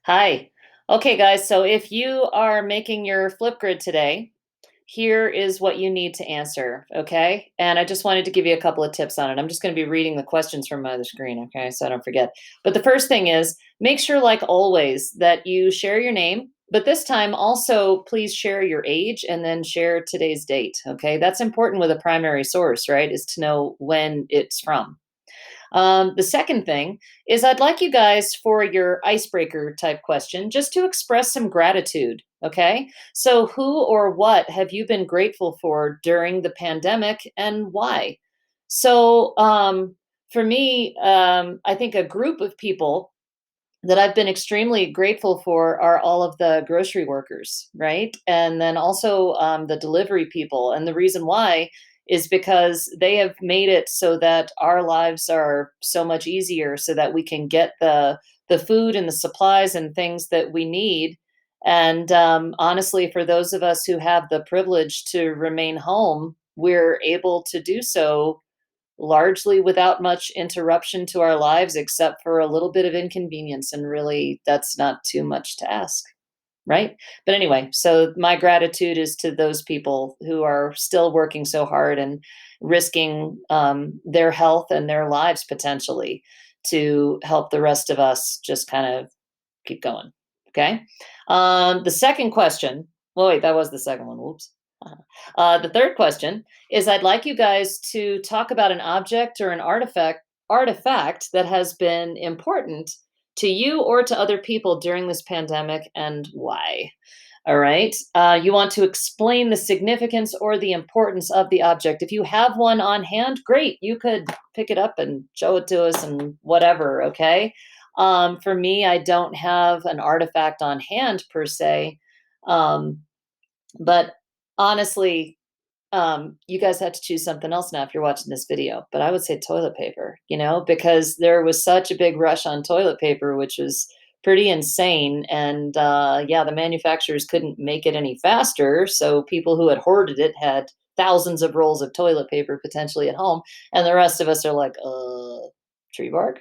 Hi. Okay, guys, so if you are making your FlipGrid today, here is what you need to answer, okay? And I just wanted to give you a couple of tips on it. I'm just going to be reading the questions from my other screen, okay? So I don't forget. But the first thing is make sure, like always, that you share your name, but this time also please share your age and then share today's date, okay? That's important with a primary source, right? Is to know when it's from. The second thing is I'd like you guys for your icebreaker type question just to express some gratitude. Okay. So, who or what have you been grateful for during the pandemic and why? So, for me, I think a group of people that I've been extremely grateful for are all of the grocery workers, right? And then also the delivery people. And the reason why is because they have made it so that our lives are so much easier, so that we can get the food and the supplies and things that we need. And honestly, for those of us who have the privilege to remain home, we're able to do so largely without much interruption to our lives except for a little bit of inconvenience, and really that's not too much to ask, right? But anyway, so my gratitude is to those people who are still working so hard and risking their health and their lives potentially to help the rest of us just kind of keep going. Okay. The second question. Well, wait, that was the second one. Whoops. The third question is I'd like you guys to talk about an object or an artifact that has been important to you or to other people during this pandemic and why. All right. You want to explain the significance or the importance of the object. If you have one on hand, great. You could pick it up and show it to us and whatever. Okay. For me, I don't have an artifact on hand per se. Um, but honestly, you guys have to choose something else now if you're watching this video. But I would say toilet paper, because there was such a big rush on toilet paper, which was pretty insane. And yeah, the manufacturers couldn't make it any faster. So people who had hoarded it had thousands of rolls of toilet paper potentially at home. And the rest of us are like, tree bark?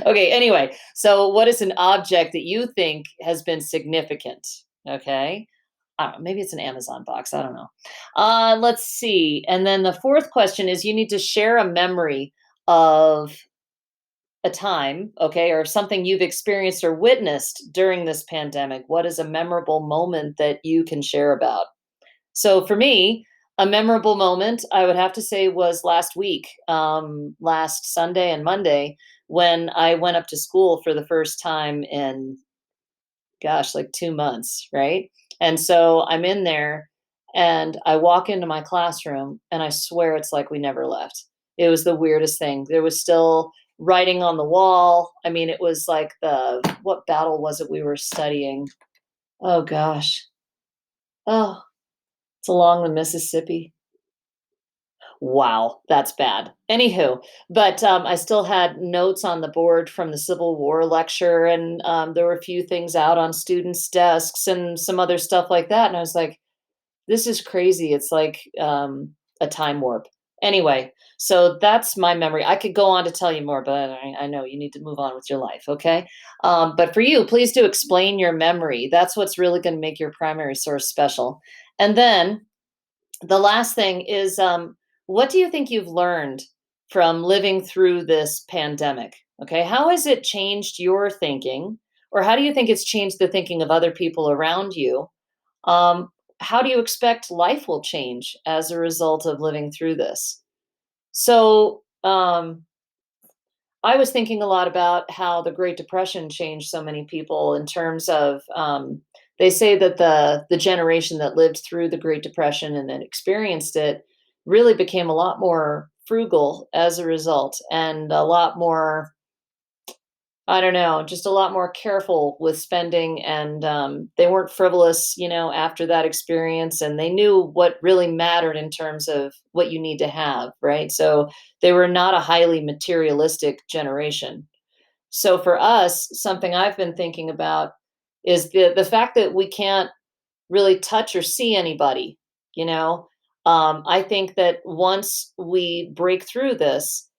Okay, anyway, so what is an object that you think has been significant? Okay. I don't know, maybe it's an Amazon box. I don't know. Let's see. And then the fourth question is you need to share a memory of a time, okay, or something you've experienced or witnessed during this pandemic. What is a memorable moment that you can share about? So for me, a memorable moment I would have to say was last week, last Sunday and Monday, when I went up to school for the first time in, gosh, like 2 months, right? And so I'm in there and I walk into my classroom and I swear it's like we never left. It was the weirdest thing. There was still writing on the wall. I mean, it was like what battle was it we were studying? Oh gosh. Oh, it's along the Mississippi. Wow, that's bad. Anywho, but I still had notes on the board from the Civil War lecture, and there were a few things out on students' desks and some other stuff like that. And I was like, this is crazy. It's like a time warp. Anyway, so that's my memory. I could go on to tell you more, but I know you need to move on with your life, okay? But for you, please do explain your memory. That's what's really going to make your primary source special. And then the last thing is what do you think you've learned from living through this pandemic? Okay, how has it changed your thinking, or how do you think it's changed the thinking of other people around you? um, how do you expect life will change as a result of living through this? So I was thinking a lot about how the Great Depression changed so many people in terms of they say that the generation that lived through the Great Depression and then experienced it really became a lot more frugal as a result, and a lot more, I don't know, just a lot more careful with spending, and they weren't frivolous, after that experience, and they knew what really mattered in terms of what you need to have, right? So they were not a highly materialistic generation. So for us, something I've been thinking about is the fact that we can't really touch or see anybody, you know. I think that once we break through this,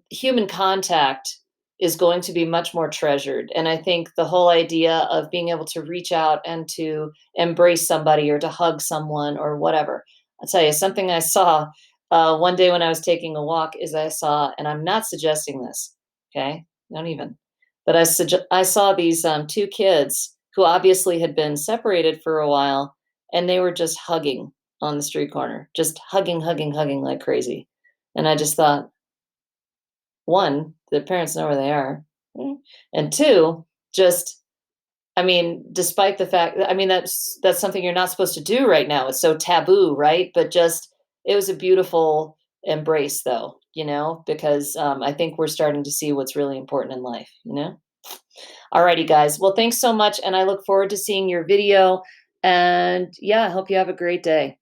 human contact is going to be much more treasured. And I think the whole idea of being able to reach out and to embrace somebody or to hug someone or whatever. I'll tell you something I saw one day when I was taking a walk is I saw, and I'm not suggesting this, okay? Don't even. But I saw these two kids who obviously had been separated for a while, and they were just hugging on the street corner, just hugging, hugging, hugging like crazy. And I just thought, one, the parents know where they are. And two, just I mean, despite the fact that I mean, that's something you're not supposed to do right now. It's so taboo, right? But just it was a beautiful embrace though, because I think we're starting to see what's really important in life. Alrighty, guys. Well, thanks so much, and I look forward to seeing your video. And yeah, I hope you have a great day.